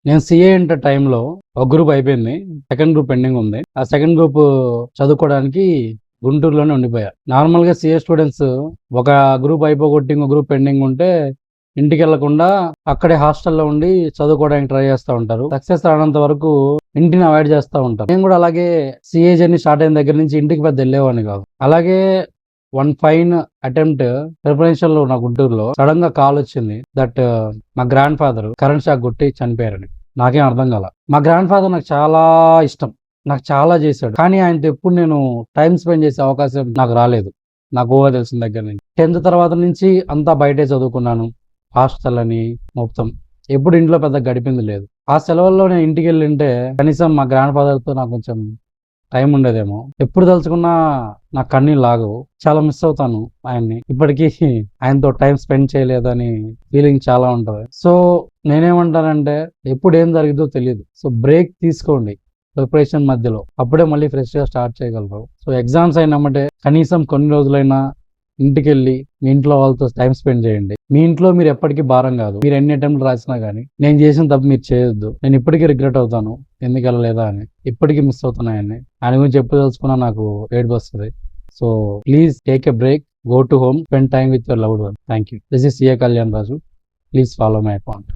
నేను CA inter టైంలో ఒక గ్రూప్ అయిపోయింది, సెకండ్ గ్రూప్ పెండింగ్ ఉంది. ఆ సెకండ్ గ్రూప్ చదువుకోవడానికి గుంటూరులోనే ఉండిపోయా. నార్మల్గా సీఏ స్టూడెంట్స్ ఒక గ్రూప్ అయిపోగొట్టి ఇంకో గ్రూప్ పెండింగ్ ఉంటే ఇంటికి వెళ్లకుండా అక్కడే హాస్టల్లో ఉండి చదువుకోవడానికి ట్రై చేస్తూ ఉంటారు. సక్సెస్ రానంత వరకు ఇంటిని అవాయిడ్ చేస్తూ ఉంటారు. నేను కూడా అలాగే సీఏ జర్నీ స్టార్ట్ అయిన దగ్గర నుంచి ఇంటికి పెద్ద వెళ్ళేవాడిని కాదు. అలాగే వన్ ఫైన్ అటెంప్ట్ ప్రిపరేషన్ లో నా గుంటూరులో సడన్ గా కాల్ వచ్చింది దట్ మా గ్రాండ్ ఫాదర్ కరెంట్ షాక్ కొట్టి చనిపోయారని. నాకేం అర్థం కాల. మా గ్రాండ్ ఫాదర్ నాకు చాలా ఇష్టం, నాకు చాలా చేశాడు. కానీ ఆయనతో ఎప్పుడు నేను టైం స్పెండ్ చేసే అవకాశం నాకు రాలేదు. నాకు ఊహ తెలిసిన దగ్గర నుంచి 10th తర్వాత నుంచి అంతా బయటే చదువుకున్నాను. హాస్టల్ అని మొత్తం ఎప్పుడు ఇంట్లో పెద్ద గడిపింది లేదు. ఆ సెలవుల్లో నేను ఇంటికి వెళ్ళింటే కనీసం మా గ్రాండ్ ఫాదర్ తో నాకు కొంచెం టైం ఉండేదేమో. ఎప్పుడు తలుచుకున్నా నా కన్నీళ్ళు లాగవు. చాలా మిస్ అవుతాను ఆయన్ని. ఇప్పటికీ ఆయనతో టైం స్పెండ్ చేయలేదని ఫీలింగ్ చాలా ఉంటది. సో నేనేమంటానంటే ఎప్పుడు ఏం జరిగిద్దో తెలియదు. సో బ్రేక్ తీసుకోండి ప్రిపరేషన్ మధ్యలో, అప్పుడే మళ్ళీ ఫ్రెష్ గా స్టార్ట్ చేయగలరు. సో ఎగ్జామ్స్ అయినమంటే కనీసం కొన్ని రోజులైనా ఇంటికి వెళ్ళి మీ ఇంట్లో వాళ్ళతో టైం స్పెండ్ చేయండి. మీ ఇంట్లో మీరు ఎప్పటికీ భారం కాదు. మీరు ఎన్ని అటెంప్ట్లు రాసినా కానీ నేను చేసిన తప్పు మీరు చేయొద్దు. నేను ఇప్పటికీ రిగ్రెట్ అవుతాను ఎందుకు వెళ్ళలేదా అని, ఇప్పటికీ మిస్ అవుతున్నాయని. ఆయన గురించి ఎప్పుడు తెలుసుకున్నా నాకు ఏడుపు వస్తుంది. So please take a break, go to home, spend time with your loved one. Thank you. This is CA Kalyan Raju. Please follow my account.